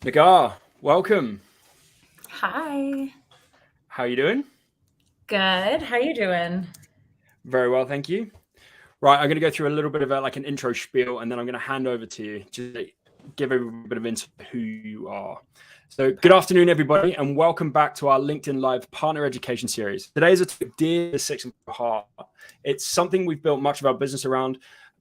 Nagar, welcome. Hi. How are you doing? Good. How you doing? Very well, thank you. Right, I'm going to go through a little bit of an intro spiel, and then I'm going to hand over to you to give a bit of insight who you are. So, good afternoon, everybody, and welcome back to our LinkedIn Live Partner Education Series. Today is a topic dear to six and heart. It's something we've built much of our business around,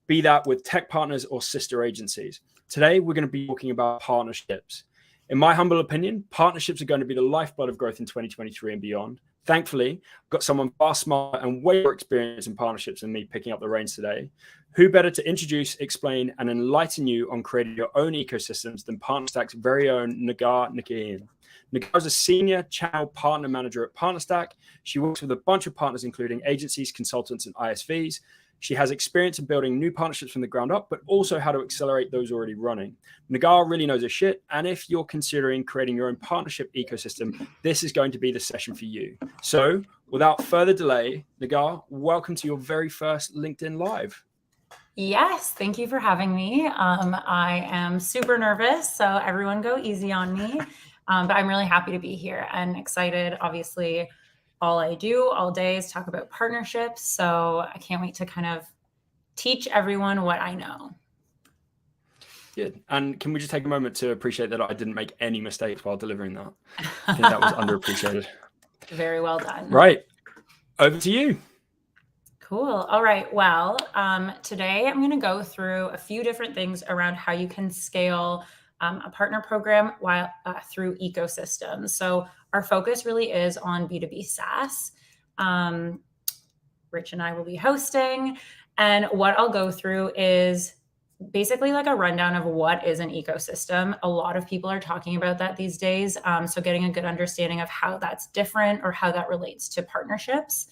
be that with tech partners or sister agencies. Today, we're going to be talking about partnerships. In my humble opinion, partnerships are going to be the lifeblood of growth in 2023 and beyond. Thankfully, I've got someone far smarter and way more experienced in partnerships than me picking up the reins today. Who better to introduce, explain, and enlighten you on creating your own ecosystems than PartnerStack's very own Nagar Nakian. Nagar is a senior channel partner manager at PartnerStack. She works with a bunch of partners, including agencies, consultants, and ISVs. She has experience in building new partnerships from the ground up, but also how to accelerate those already running. Nagar really knows her shit, and if you're considering creating your own partnership ecosystem, this is going to be the session for you. So, without further delay, Nagar, welcome to your very first LinkedIn Live. Yes, thank you for having me. I am super nervous, so everyone go easy on me. But I'm really happy to be here and excited. Obviously, all I do all day is talk about partnerships, so I can't wait to kind of teach everyone what I know. Good. And can we just take a moment to appreciate that I didn't make any mistakes while delivering that? I think that was underappreciated. Very well done. Right. Over to you. Cool. All right. Well, today I'm going to go through a few different things around how you can scale a partner program through ecosystems. So our focus really is on B2B SaaS. Rich and I will be hosting. And what I'll go through is basically like a rundown of what is an ecosystem. A lot of people are talking about that these days. So getting a good understanding of how that's different or how that relates to partnerships.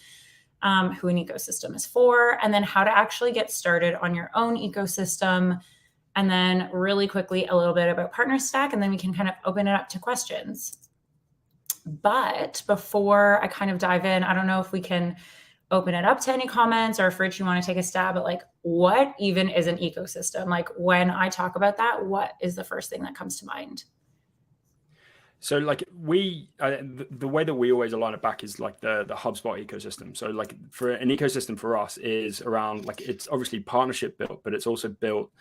Who an ecosystem is for, and then how to actually get started on your own ecosystem. And then really quickly, a little bit about PartnerStack, and then we can kind of open it up to questions. But before I kind of dive in, I don't know if we can open it up to any comments, or if Rich, you want to take a stab at like, what even is an ecosystem? Like when I talk about that, what is the first thing that comes to mind? So like the way that we always align it back is like the HubSpot ecosystem. So like for an ecosystem for us is around like, it's obviously partnership built, but it's also built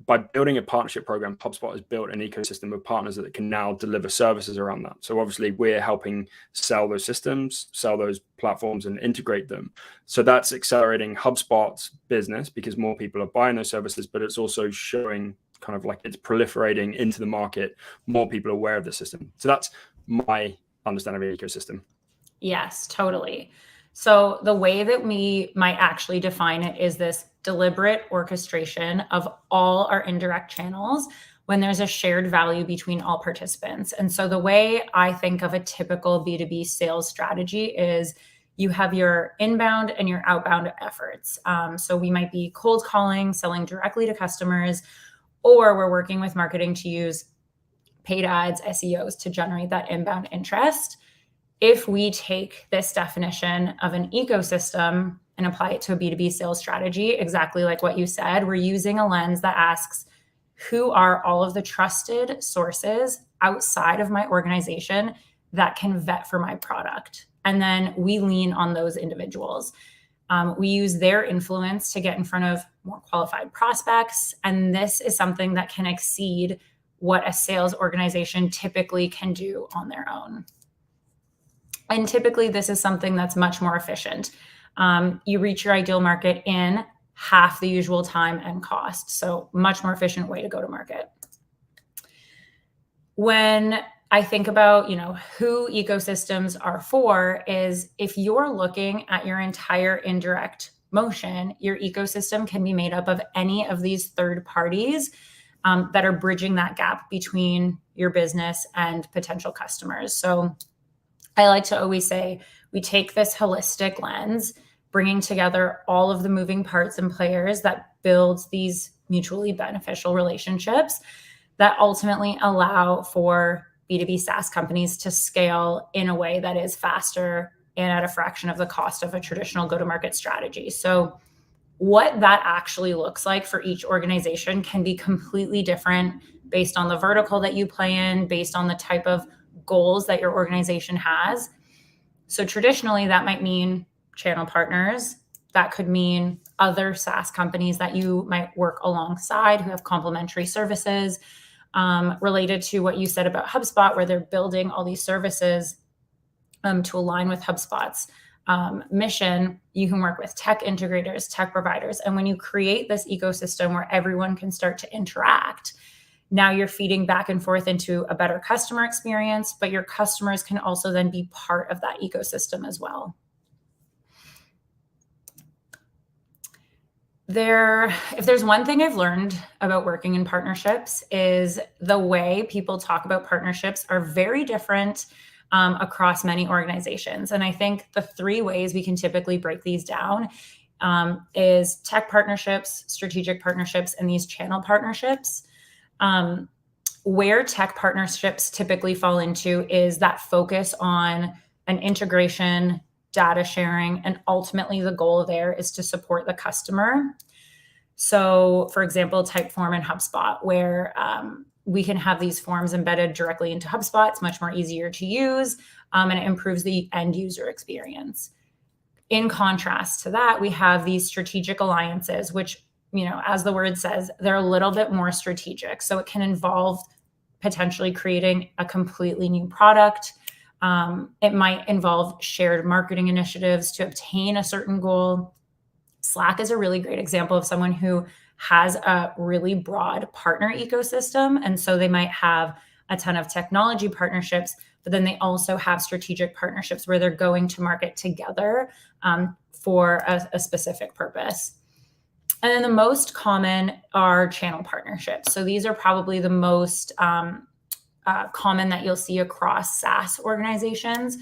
by building a partnership program. HubSpot has built an ecosystem of partners that can now deliver services around that. So obviously we're helping sell those systems, sell those platforms, and integrate them. So that's accelerating HubSpot's business because more people are buying those services, but it's also showing kind of like it's proliferating into the market, more people are aware of the system. So that's my understanding of the ecosystem. Yes, totally. So the way that we might actually define it is this deliberate orchestration of all our indirect channels when there's a shared value between all participants. And so the way I think of a typical B2B sales strategy is you have your inbound and your outbound efforts. So we might be cold calling, selling directly to customers, or we're working with marketing to use paid ads, SEOs to generate that inbound interest. If we take this definition of an ecosystem and apply it to a B2B sales strategy, exactly like what you said, we're using a lens that asks, who are all of the trusted sources outside of my organization that can vet for my product? And then we lean on those individuals. We use their influence to get in front of more qualified prospects. And this is something that can exceed what a sales organization typically can do on their own. And typically this is something that's much more efficient. You reach your ideal market in half the usual time and cost. So much more efficient way to go to market. When I think about, who ecosystems are for is if you're looking at your entire indirect motion, your ecosystem can be made up of any of these third parties that are bridging that gap between your business and potential customers. So I like to always say we take this holistic lens, bringing together all of the moving parts and players that builds these mutually beneficial relationships that ultimately allow for B2B SaaS companies to scale in a way that is faster and at a fraction of the cost of a traditional go-to-market strategy. So what that actually looks like for each organization can be completely different based on the vertical that you play in, based on the type of goals that your organization has. So traditionally, that might mean channel partners. That could mean other SaaS companies that you might work alongside who have complementary services. Related to what you said about HubSpot, where they're building all these services to align with HubSpot's mission, you can work with tech integrators, tech providers. And when you create this ecosystem where everyone can start to interact, now you're feeding back and forth into a better customer experience, but your customers can also then be part of that ecosystem as well. If there's one thing I've learned about working in partnerships is the way people talk about partnerships are very different across many organizations. And I think the three ways we can typically break these down is tech partnerships, strategic partnerships, and these channel partnerships. Where tech partnerships typically fall into is that focus on an integration, data sharing, and ultimately the goal there is to support the customer. So for example, Typeform and HubSpot, where we can have these forms embedded directly into HubSpot. It's much more easier to use, and it improves the end user experience. In contrast to that, we have these strategic alliances, which, as the word says, they're a little bit more strategic. So it can involve potentially creating a completely new product. It might involve shared marketing initiatives to obtain a certain goal. Slack is a really great example of someone who has a really broad partner ecosystem. And so they might have a ton of technology partnerships, but then they also have strategic partnerships where they're going to market together for a specific purpose. And then the most common are channel partnerships. So these are probably the most common that you'll see across SaaS organizations.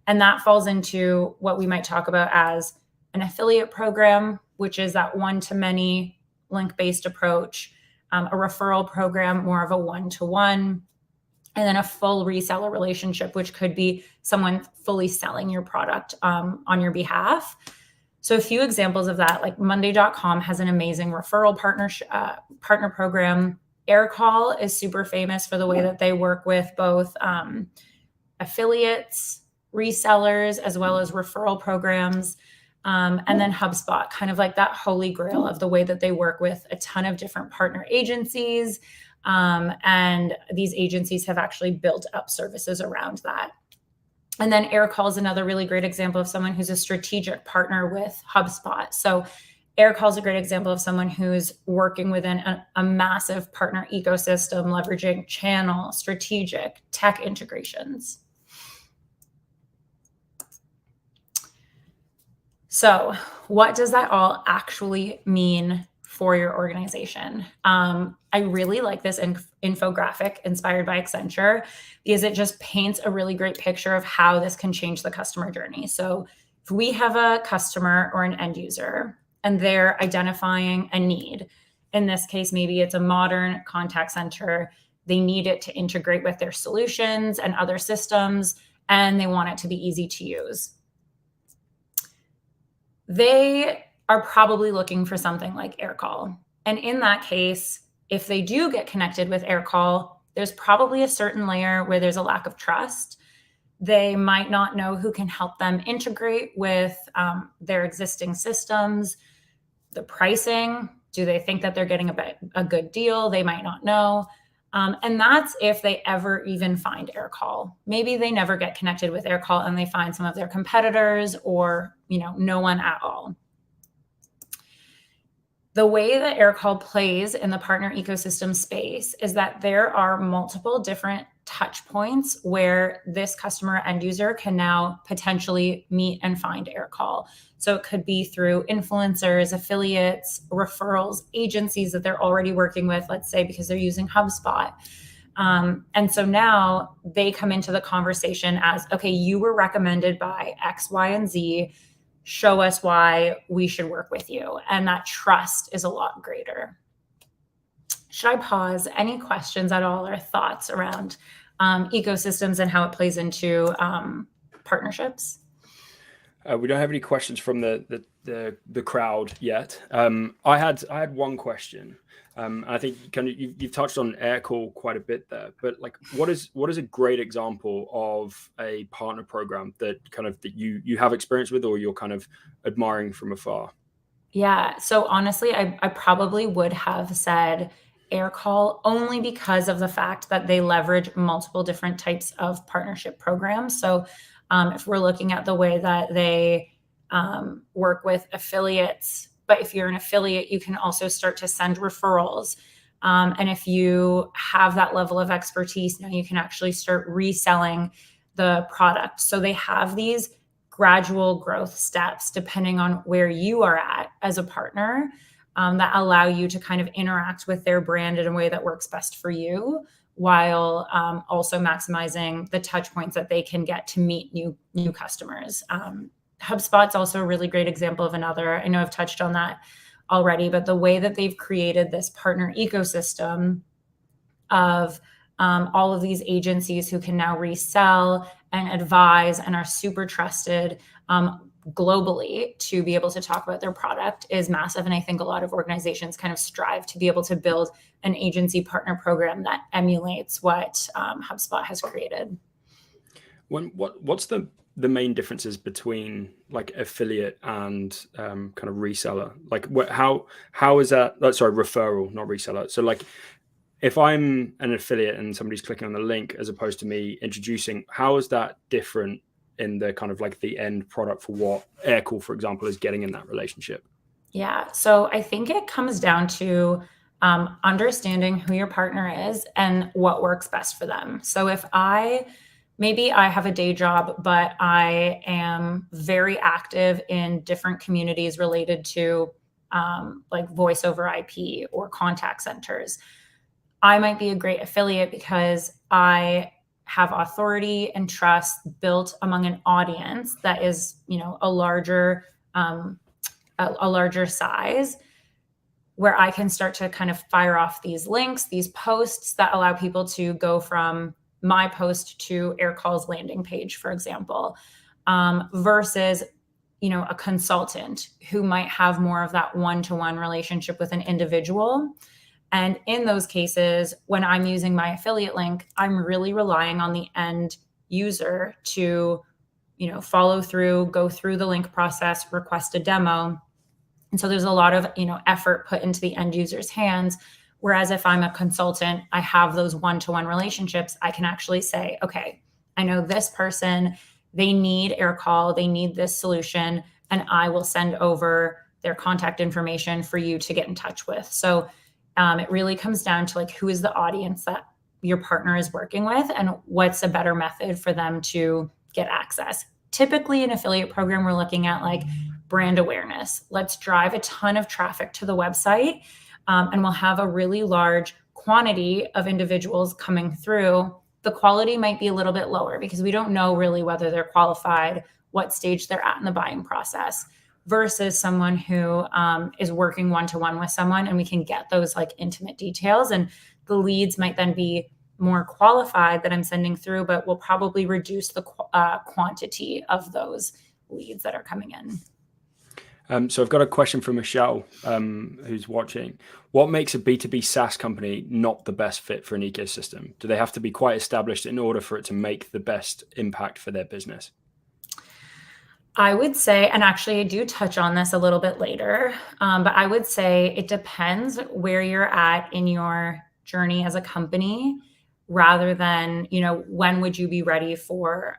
And that falls into what we might talk about as an affiliate program, which is that one-to-many link-based approach, a referral program, more of a one-to-one, and then a full reseller relationship, which could be someone fully selling your product on your behalf. So a few examples of that, like Monday.com has an amazing referral partner program. Aircall is super famous for the way that they work with both affiliates, resellers, as well as referral programs. And then HubSpot, kind of like that holy grail of the way that they work with a ton of different partner agencies. And these agencies have actually built up services around that. And then Aircall is another really great example of someone who's a strategic partner with HubSpot. So Aircall is a great example of someone who's working within a massive partner ecosystem, leveraging channel, strategic, tech integrations. So what does that all actually mean for your organization? I really like this infographic inspired by Accenture because it just paints a really great picture of how this can change the customer journey. So if we have a customer or an end user and they're identifying a need, in this case, maybe it's a modern contact center, they need it to integrate with their solutions and other systems, and they want it to be easy to use. They are probably looking for something like Aircall. And in that case, if they do get connected with Aircall, there's probably a certain layer where there's a lack of trust. They might not know who can help them integrate with their existing systems. The pricing, do they think that they're getting a good deal? They might not know. And that's if they ever even find Aircall. Maybe they never get connected with Aircall and they find some of their competitors or, no one at all. The way that Aircall plays in the partner ecosystem space is that there are multiple different touch points where this customer end user can now potentially meet and find Aircall. So it could be through influencers, affiliates, referrals, agencies that they're already working with, let's say, because they're using HubSpot. And so now they come into the conversation as, okay, you were recommended by X, Y, and Z. Show us why we should work with you. And that trust is a lot greater. Should I pause? Any questions at all or thoughts around ecosystems and how it plays into partnerships? We don't have any questions from the crowd yet. I had one question. I think you've touched on Aircall quite a bit there, but like, what is a great example of a partner program that you have experience with, or you're kind of admiring from afar? Yeah. So honestly, I probably would have said Aircall only because of the fact that they leverage multiple different types of partnership programs. So if we're looking at the way that they work with affiliates, but if you're an affiliate, you can also start to send referrals. And if you have that level of expertise, now you can actually start reselling the product. So they have these gradual growth steps depending on where you are at as a partner, that allow you to kind of interact with their brand in a way that works best for you, while also maximizing the touch points that they can get to meet new customers. HubSpot's also a really great example of another. I know I've touched on that already, but the way that they've created this partner ecosystem of all of these agencies who can now resell and advise and are super trusted globally to be able to talk about their product is massive. And I think a lot of organizations kind of strive to be able to build an agency partner program that emulates what HubSpot has created. What's the main differences between like affiliate and kind of reseller? Like how is that? Sorry, referral, not reseller. So like, if I'm an affiliate and somebody's clicking on the link as opposed to me introducing, how is that different in the kind of like the end product for what Aircall, for example, is getting in that relationship? Yeah. So I think it comes down to understanding who your partner is and what works best for them. So if maybe I have a day job, but I am very active in different communities related to like voice over IP or contact centers, I might be a great affiliate because I have authority and trust built among an audience that is, a larger size, where I can start to kind of fire off these links, these posts that allow people to go from my post to Aircall's landing page, for example, versus a consultant who might have more of that one-to-one relationship with an individual. And in those cases, when I'm using my affiliate link, I'm really relying on the end user to, follow through, go through the link process, request a demo. And so there's a lot of, effort put into the end user's hands. Whereas if I'm a consultant, I have those one-to-one relationships. I can actually say, okay, I know this person, they need Aircall, they need this solution, and I will send over their contact information for you to get in touch with. So it really comes down to like, who is the audience that your partner is working with and what's a better method for them to get access. Typically, an affiliate program, we're looking at like brand awareness. Let's drive a ton of traffic to the website, and we'll have a really large quantity of individuals coming through. The quality might be a little bit lower because we don't know really whether they're qualified, what stage they're at in the buying process, versus someone who is working one-to-one with someone, and we can get those like intimate details, and the leads might then be more qualified that I'm sending through, but we'll probably reduce the quantity of those leads that are coming in. So I've got a question from Michelle, who's watching. What makes a B2B SaaS company not the best fit for an ecosystem? Do they have to be quite established in order for it to make the best impact for their business? I would say, and actually I do touch on this a little bit later, but I would say it depends where you're at in your journey as a company, rather than, when would you be ready for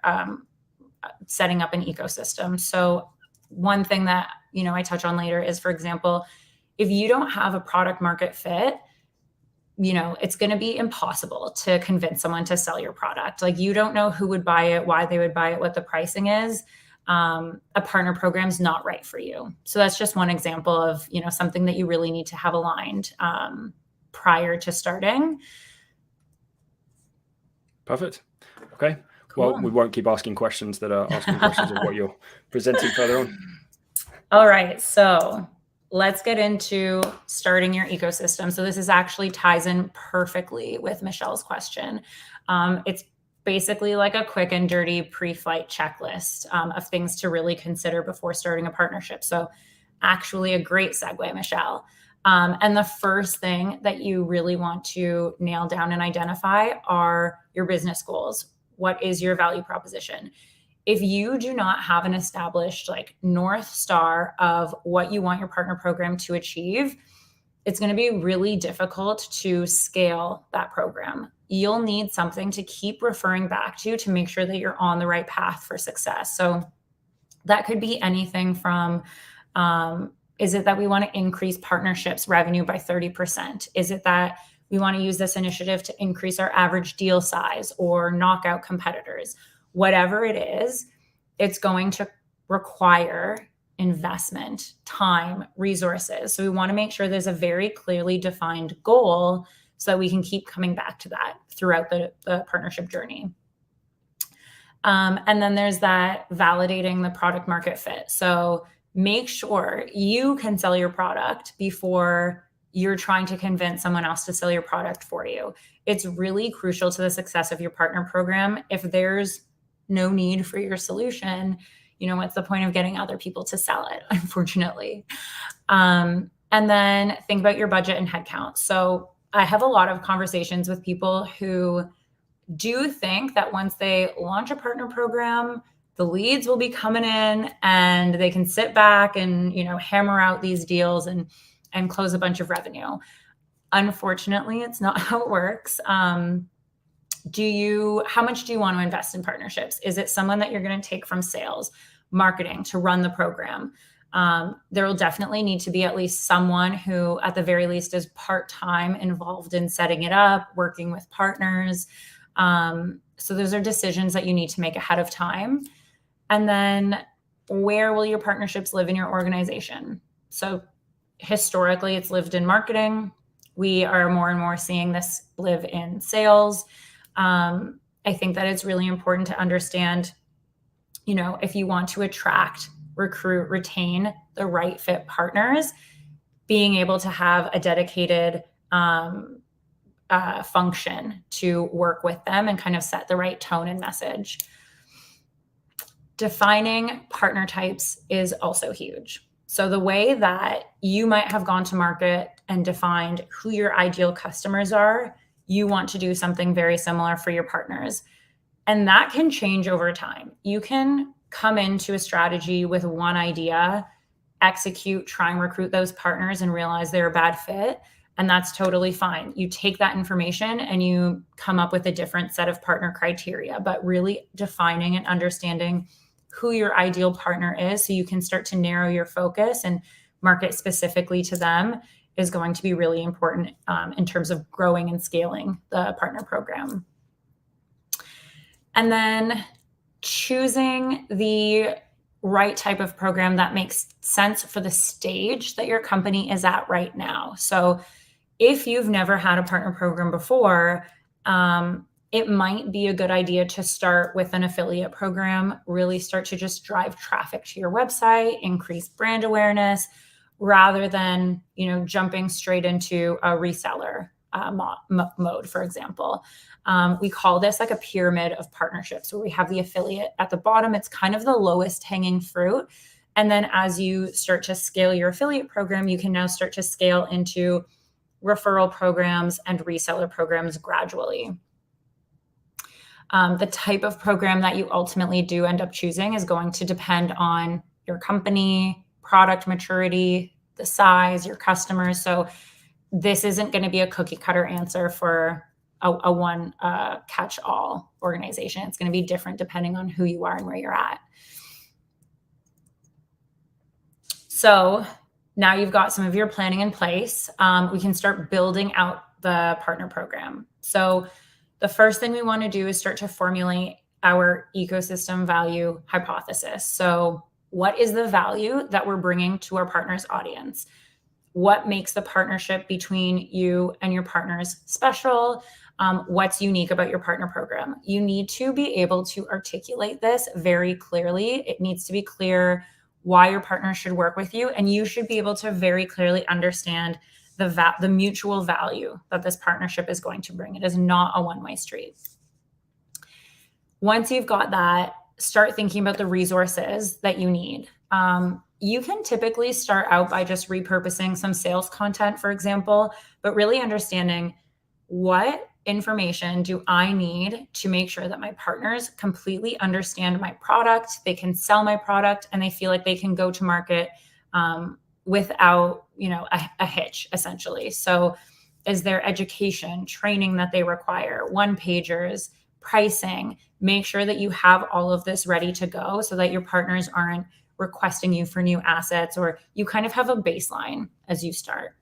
setting up an ecosystem. So one thing that, I touch on later is, for example, if you don't have a product market fit, it's going to be impossible to convince someone to sell your product. Like, you don't know who would buy it, why they would buy it, what the pricing is. A partner program is not right for you. So that's just one example of, something that you really need to have aligned prior to starting. Perfect. Okay. Cool. Well, we won't keep asking questions that are asking questions of what you're presenting further on. All right. So let's get into starting your ecosystem. So this is actually ties in perfectly with Michelle's question. It's basically like a quick and dirty pre-flight checklist of things to really consider before starting a partnership. So actually a great segue, Michelle. And the first thing that you really want to nail down and identify are your business goals. What is your value proposition? If you do not have an established like North Star of what you want your partner program to achieve, it's going to be really difficult to scale that program. You'll need something to keep referring back to make sure that you're on the right path for success. So that could be anything from, is it that we want to increase partnerships revenue by 30%? Is it that we want to use this initiative to increase our average deal size or knock out competitors? Whatever it is, it's going to require investment, time, resources. So we want to make sure there's a very clearly defined goal so that we can keep coming back to that throughout the partnership journey. And then there's that validating the product market fit. So make sure you can sell your product before you're trying to convince someone else to sell your product for you. It's really crucial to the success of your partner program. If there's no need for your solution, what's the point of getting other people to sell it, unfortunately? And then think about your budget and headcount. So I have a lot of conversations with people who do think that once they launch a partner program, the leads will be coming in and they can sit back and, hammer out these deals and close a bunch of revenue. Unfortunately, it's not how it works. How much do you want to invest in partnerships? Is it someone that you're going to take from sales, marketing to run the program? There will definitely need to be at least someone who, at the very least, is part-time involved in setting it up, working with partners. So those are decisions that you need to make ahead of time. And then where will your partnerships live in your organization? So historically, it's lived in marketing. We are more and more seeing this live in sales. I think that it's really important to understand, if you want to attract, recruit, retain the right fit partners, being able to have a dedicated function to work with them and kind of set the right tone and message. Defining partner types is also huge. So the way that you might have gone to market and defined who your ideal customers are, you want to do something very similar for your partners. And that can change over time. You can come into a strategy with one idea, execute, try and recruit those partners and realize they're a bad fit. And that's totally fine. You take that information and you come up with a different set of partner criteria, but really defining and understanding who your ideal partner is so you can start to narrow your focus and market specifically to them is going to be really important in terms of growing and scaling the partner program. And then choosing the right type of program that makes sense for the stage that your company is at right now. So if you've never had a partner program before, it might be a good idea to start with an affiliate program, really start to just drive traffic to your website, increase brand awareness, rather than, jumping straight into a reseller mode, for example. We call this like a pyramid of partnerships where we have the affiliate at the bottom. It's kind of the lowest hanging fruit. And then as you start to scale your affiliate program, you can now start to scale into referral programs and reseller programs gradually. The type of program that you ultimately do end up choosing is going to depend on your company, product maturity, the size, your customers. So this isn't going to be a cookie cutter answer for a one catch-all organization. It's going to be different depending on who you are and where you're at. So now you've got some of your planning in place. We can start building out the partner program. So the first thing we want to do is start to formulate our ecosystem value hypothesis. So what is the value that we're bringing to our partners' audience? What makes the partnership between you and your partners special? What's unique about your partner program? You need to be able to articulate this very clearly. It needs to be clear why your partner should work with you, and you should be able to very clearly understand the mutual value that this partnership is going to bring. It is not a one-way street. Once you've got that, start thinking about the resources that you need. You can typically start out by just repurposing some sales content, for example, but really understanding what information do I need to make sure that my partners completely understand my product, they can sell my product, and they feel like they can go to market without, a hitch, essentially. So is there education, training that they require, one-pagers, pricing? Make sure that you have all of this ready to go so that your partners aren't requesting you for new assets, or you kind of have a baseline as you start.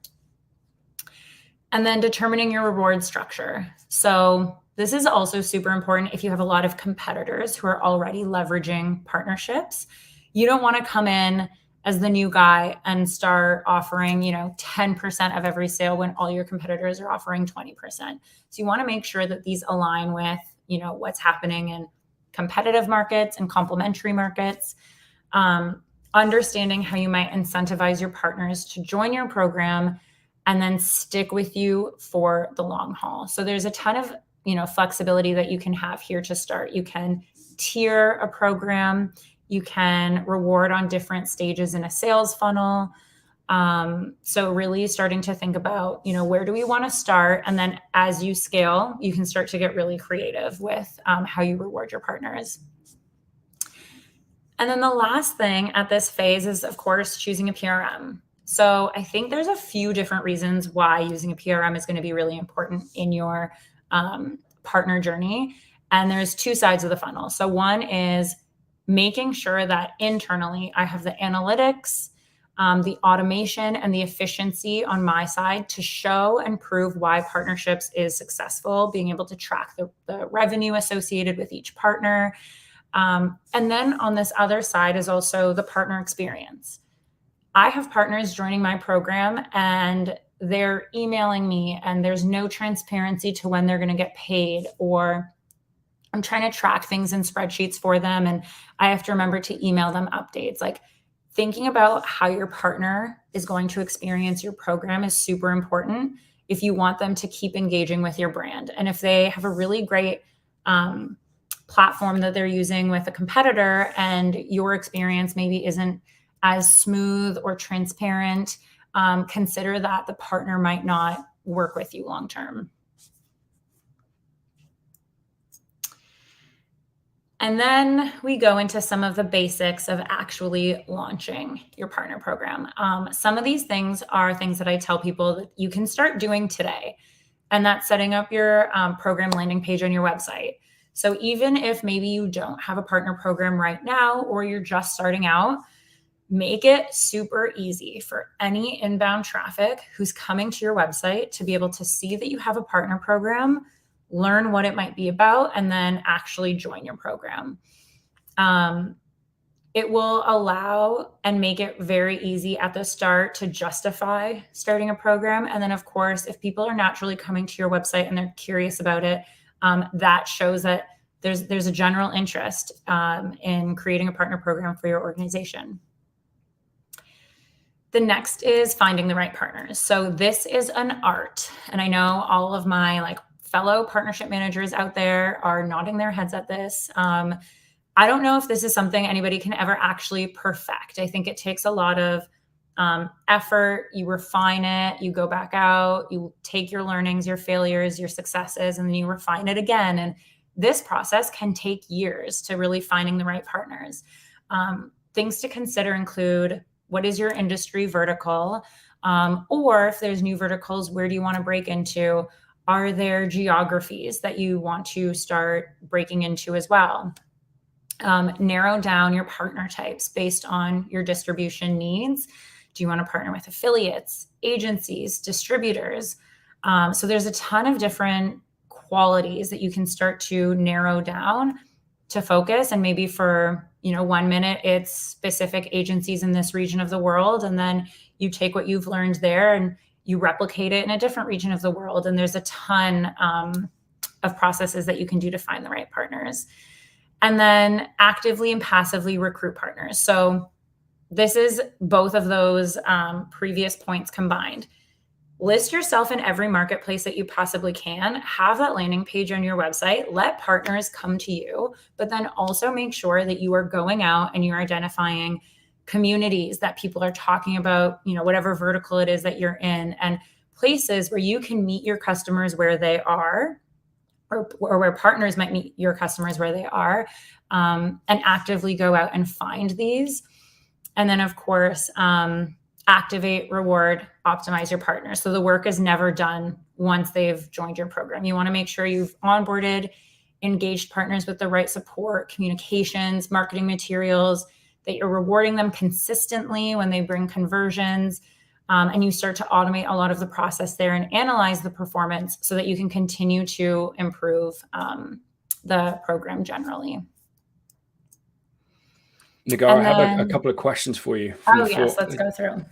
And then determining your reward structure. So this is also super important if you have a lot of competitors who are already leveraging partnerships. You don't want to come in as the new guy and start offering, 10% of every sale when all your competitors are offering 20%. So you want to make sure that these align with, what's happening in competitive markets and complementary markets. Understanding how you might incentivize your partners to join your program and then stick with you for the long haul. So there's a ton of, flexibility that you can have here to start. You can tier a program. You can reward on different stages in a sales funnel. So really starting to think about, where do we want to start? And then as you scale, you can start to get really creative with how you reward your partners. And then the last thing at this phase is, of course, choosing a PRM. So I think there's a few different reasons why using a PRM is going to be really important in your partner journey. And there's two sides of the funnel. So one is making sure that internally I have the analytics, the automation, and the efficiency on my side to show and prove why partnerships is successful, being able to track the revenue associated with each partner. And then on this other side is also the partner experience. I have partners joining my program and they're emailing me and there's no transparency to when they're going to get paid, or I'm trying to track things in spreadsheets for them and I have to remember to email them updates. Like, thinking about how your partner is going to experience your program is super important if you want them to keep engaging with your brand. And if they have a really great platform that they're using with a competitor and your experience maybe isn't as smooth or transparent, consider that the partner might not work with you long term. And then we go into some of the basics of actually launching your partner program. Some of these things are things that I tell people that you can start doing today, and that's setting up your program landing page on your website. So even if maybe you don't have a partner program right now, or you're just starting out, make it super easy for any inbound traffic who's coming to your website to be able to see that you have a partner program, learn what it might be about, and then actually join your program. It will allow and make it very easy at the start to justify starting a program. And then, of course, if people are naturally coming to your website and they're curious about it, that shows that there's a general interest in creating a partner program for your organization. The next is finding the right partners. So this is an art. And I know all of my fellow partnership managers out there are nodding their heads at this. I don't know if this is something anybody can ever actually perfect. I think it takes a lot of effort. You refine it, you go back out, you take your learnings, your failures, your successes, and then you refine it again. And this process can take years to really finding the right partners. Things to consider include, what is your industry vertical? Or if there's new verticals, where do you want to break into? Are there geographies that you want to start breaking into as well? Narrow down your partner types based on your distribution needs. Do you want to partner with affiliates, agencies, distributors? So there's a ton of different qualities that you can start to narrow down to focus. And maybe for 1 minute, it's specific agencies in this region of the world. And then you take what you've learned there and you replicate it in a different region of the world. And there's a ton of processes that you can do to find the right partners. And then actively and passively recruit partners. So this is both of those previous points combined. list yourself in every marketplace that you possibly can, have that landing page on your website, let partners come to you, but then also make sure that you are going out and you're identifying communities that people are talking about, whatever vertical it is that you're in, and places where you can meet your customers where they are, or where partners might meet your customers where they are, and actively go out and find these. And then, of course, activate, reward, optimize your partners. So the work is never done once they've joined your program. You want to make sure you've onboarded, engaged partners with the right support, communications, marketing materials, that you're rewarding them consistently when they bring conversions. And you start to automate a lot of the process there and analyze the performance so that you can continue to improve the program generally. Nagar, I have a couple of questions for you. Yes, let's go through.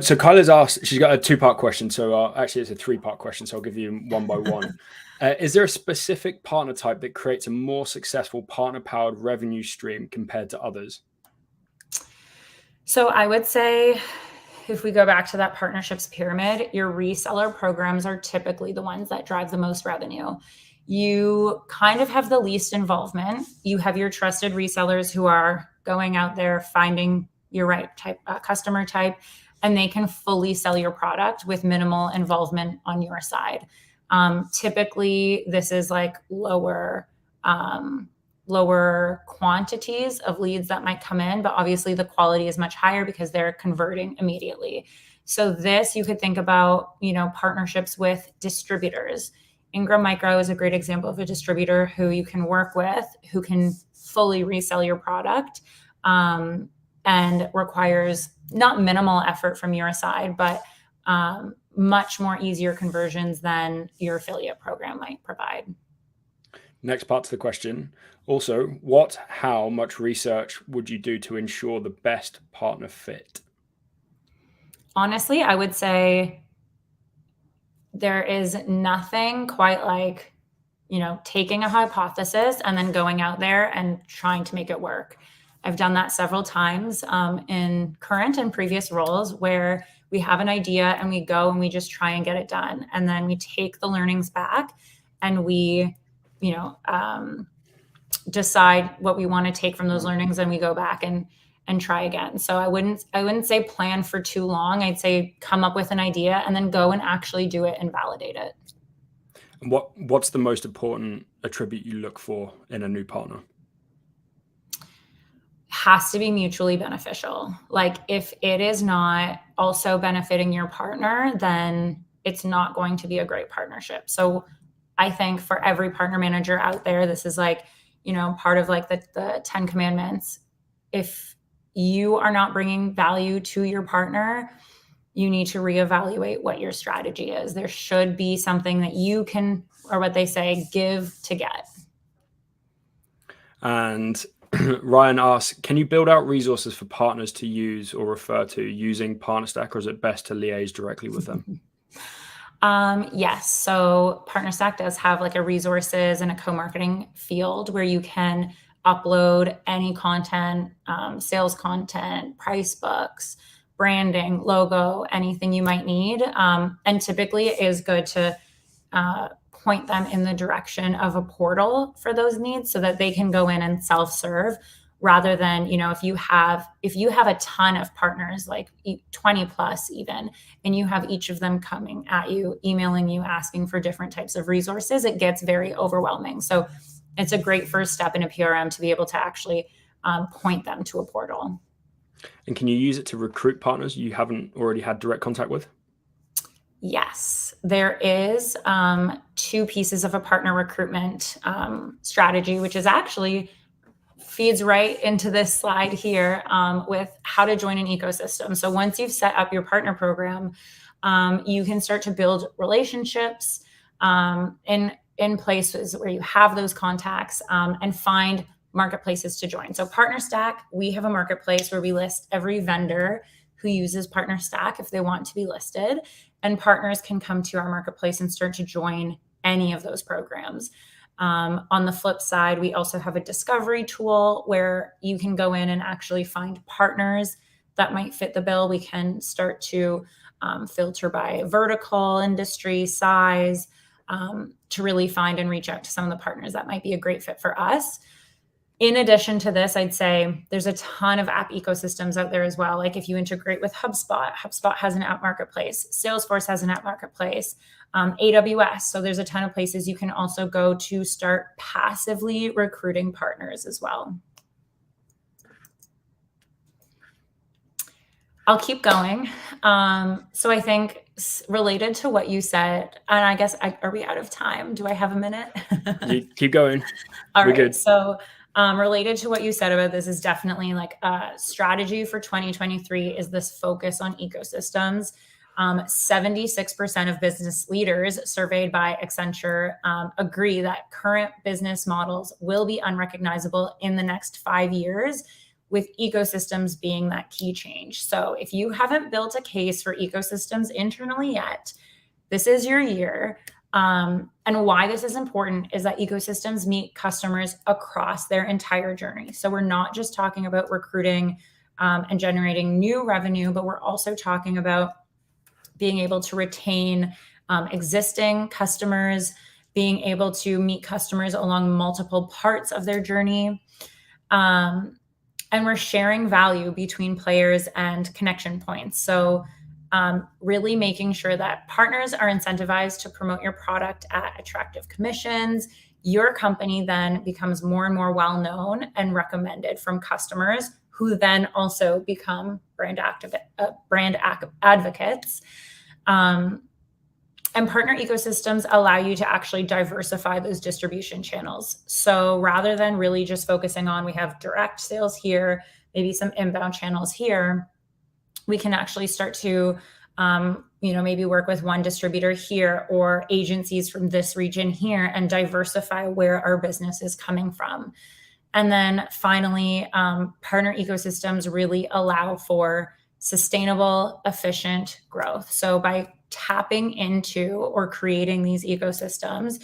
So Kyla's asked, she's got a 2-part question. So actually it's a 3-part question. So I'll give you one by one. Is there a specific partner type that creates a more successful partner-powered revenue stream compared to others? So I would say, if we go back to that partnerships pyramid, your reseller programs are typically the ones that drive the most revenue. You kind of have the least involvement. You have your trusted resellers who are going out there, finding your right type, customer type, and they can fully sell your product with minimal involvement on your side. Typically, this is like lower quantities of leads that might come in, but obviously the quality is much higher because they're converting immediately. So this, you could think about, partnerships with distributors. Ingram Micro is a great example of a distributor who you can work with, who can fully resell your product, and requires not minimal effort from your side, but much more easier conversions than your affiliate program might provide. Next part to the question. Also, how much research would you do to ensure the best partner fit? Honestly, I would say there is nothing quite like, taking a hypothesis and then going out there and trying to make it work. I've done that several times in current and previous roles where we have an idea and we go and we just try and get it done. And then we take the learnings back and we, decide what we want to take from those learnings, and we go back and try again. So I wouldn't say plan for too long. I'd say come up with an idea and then go and actually do it and validate it. What's the most important attribute you look for in a new partner? Has to be mutually beneficial. Like if it is not also benefiting your partner, then it's not going to be a great partnership. So I think for every partner manager out there, this is like, part of like the 10 commandments. If you are not bringing value to your partner, you need to reevaluate what your strategy is. There should be something that you can, or what they say, give to get. And Ryan asks, can you build out resources for partners to use or refer to using PartnerStack, or is it best to liaise directly with them? Yes. So PartnerStack does have like a resources and a co-marketing field where you can upload any content, sales content, price books, branding, logo, anything you might need. And typically it is good to point them in the direction of a portal for those needs so that they can go in and self-serve, rather than, if you have a ton of partners, like 20 plus even, and you have each of them coming at you, emailing you, asking for different types of resources, it gets very overwhelming. So it's a great first step in a PRM to be able to actually point them to a portal. And can you use it to recruit partners you haven't already had direct contact with? Yes, there is 2 pieces of a partner recruitment strategy, which is actually feeds right into this slide here with how to join an ecosystem. So once you've set up your partner program, you can start to build relationships in places where you have those contacts and find marketplaces to join. So PartnerStack, we have a marketplace where we list every vendor who uses PartnerStack if they want to be listed, and partners can come to our marketplace and start to join any of those programs. On the flip side, we also have a discovery tool where you can go in and actually find partners that might fit the bill, we can start to filter by vertical, industry, size, to really find and reach out to some of the partners that might be a great fit for us. In addition to this, I'd say there's a ton of app ecosystems out there as well. Like if you integrate with HubSpot, HubSpot has an app marketplace. Salesforce has an app marketplace. AWS. So there's a ton of places you can also go to start passively recruiting partners as well. I'll keep going. So I think related to what you said, and I guess, are we out of time? Do I have a minute? You keep going. All We're right. good. So related to what you said about this is definitely like a strategy for 2023 is this focus on ecosystems. 76% of business leaders surveyed by Accenture agree that current business models will be unrecognizable in the next 5 years, with ecosystems being that key change. So if you haven't built a case for ecosystems internally yet, this is your year. And why this is important is that ecosystems meet customers across their entire journey. So we're not just talking about recruiting and generating new revenue, but we're also talking about being able to retain existing customers, being able to meet customers along multiple parts of their journey. And we're sharing value between players and connection points. So really making sure that partners are incentivized to promote your product at attractive commissions. Your company then becomes more and more well-known and recommended from customers, who then also become brand advocates. And partner ecosystems allow you to actually diversify those distribution channels. So rather than really just focusing on, we have direct sales here, maybe some inbound channels here, we can actually start to, maybe work with one distributor here or agencies from this region here and diversify where our business is coming from. And then finally, partner ecosystems really allow for sustainable, efficient growth. So by tapping into or creating these ecosystems,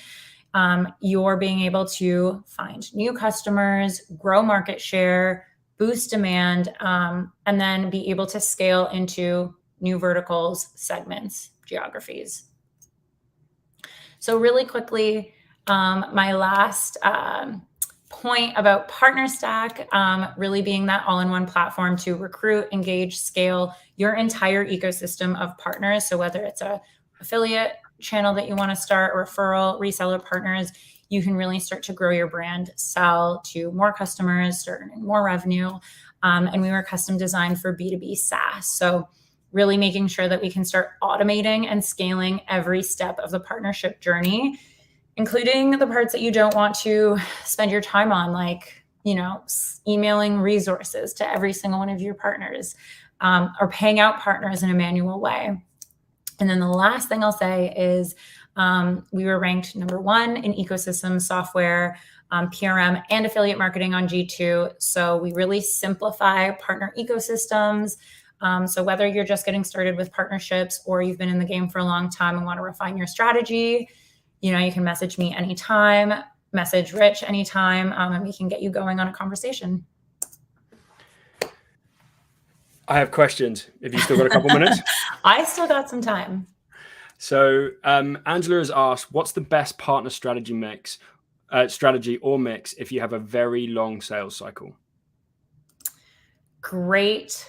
you're being able to find new customers, grow market share, boost demand, and then be able to scale into new verticals, segments, geographies. So really quickly, my last point about PartnerStack really being that all-in-one platform to recruit, engage, scale your entire ecosystem of partners. So whether it's a affiliate channel that you want to start, referral, reseller partners, you can really start to grow your brand, sell to more customers, start earning more revenue. And we were custom designed for B2B SaaS. So really making sure that we can start automating and scaling every step of the partnership journey, including the parts that you don't want to spend your time on, like, emailing resources to every single one of your partners, or paying out partners in a manual way. And then the last thing I'll say is we were ranked #1 in ecosystem software, PRM, and affiliate marketing on G2. So we really simplify partner ecosystems. So whether you're just getting started with partnerships or you've been in the game for a long time and want to refine your strategy, you can message me anytime, message Rich anytime, and we can get you going on a conversation. I have questions. If you still got a couple minutes. I still got some time. So Angela has asked, what's the best partner strategy or mix if you have a very long sales cycle? Great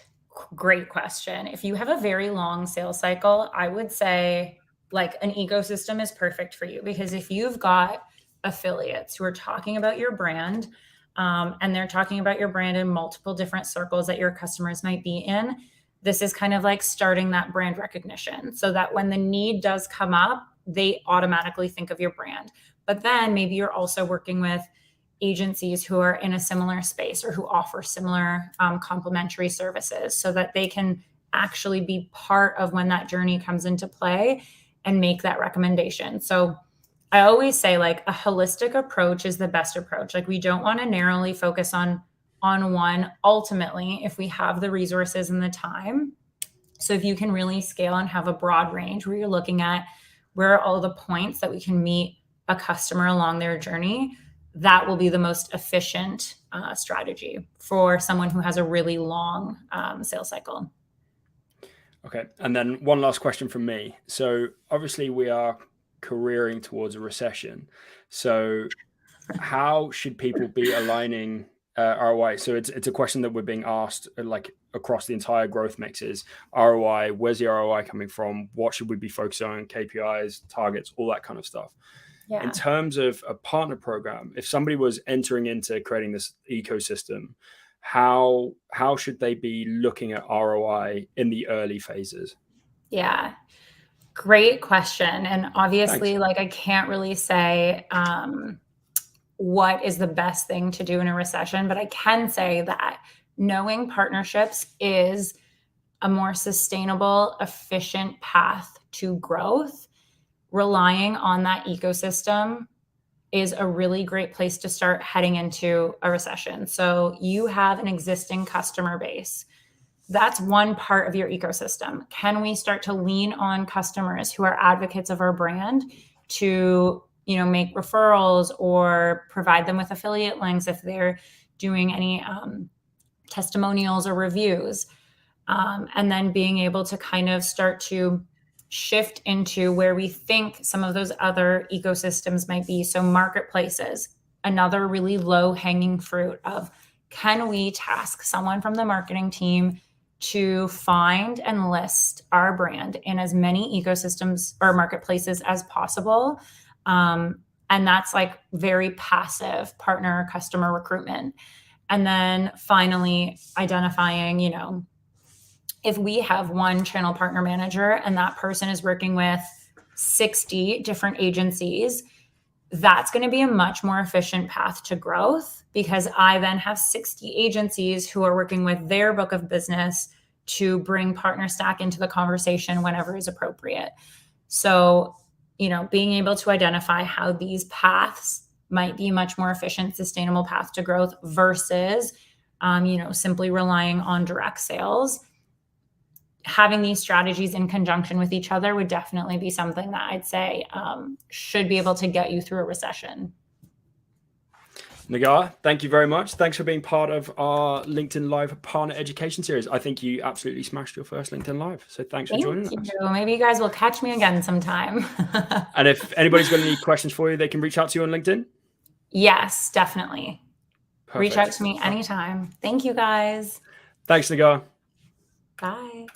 question. If you have a very long sales cycle, I would say like an ecosystem is perfect for you, because if you've got affiliates who are talking about your brand, and they're talking about your brand in multiple different circles that your customers might be in, this is kind of like starting that brand recognition, so that when the need does come up, they automatically think of your brand. But then maybe you're also working with agencies who are in a similar space or who offer similar complementary services, so that they can actually be part of when that journey comes into play and make that recommendation. So I always say, like, a holistic approach is the best approach. Like, we don't want to narrowly focus on one ultimately if we have the resources and the time. So if you can really scale and have a broad range where you're looking at where are all the points that we can meet a customer along their journey, that will be the most efficient strategy for someone who has a really long sales cycle. Okay. And then one last question from me. So obviously we are careering towards a recession. So how should people be aligning ROI? So it's a question that we're being asked like across the entire growth mixes. ROI, where's the ROI coming from? What should we be focusing on? KPIs, targets, all that kind of stuff. Yeah. In terms of a partner program, if somebody was entering into creating this ecosystem, how should they be looking at ROI in the early phases? Yeah. Great question. And obviously, Thanks. like, I can't really say what is the best thing to do in a recession, but I can say that knowing partnerships is a more sustainable, efficient path to growth. Relying on that ecosystem is a really great place to start heading into a recession. So you have an existing customer base. That's one part of your ecosystem. Can we start to lean on customers who are advocates of our brand to, make referrals or provide them with affiliate links if they're doing any testimonials or reviews? And then being able to kind of start to shift into where we think some of those other ecosystems might be. So marketplaces, another really low hanging fruit of, can we task someone from the marketing team to find and list our brand in as many ecosystems or marketplaces as possible? And that's like very passive partner customer recruitment. And then finally identifying, if we have one channel partner manager and that person is working with 60 different agencies, that's going to be a much more efficient path to growth, because I then have 60 agencies who are working with their book of business to bring PartnerStack into the conversation whenever is appropriate. So, being able to identify how these paths might be a much more efficient, sustainable path to growth versus, simply relying on direct sales. Having these strategies in conjunction with each other would definitely be something that I'd say should be able to get you through a recession. Nagar, thank you very much. Thanks for being part of our LinkedIn Live Partner Education Series. I think you absolutely smashed your first LinkedIn Live. So thanks for joining us. Maybe you guys will catch me again sometime. And if anybody's got any questions for you, they can reach out to you on LinkedIn? Yes, definitely. Perfect. Reach out to me anytime. Thank you, guys. Thanks, Nagar. Bye.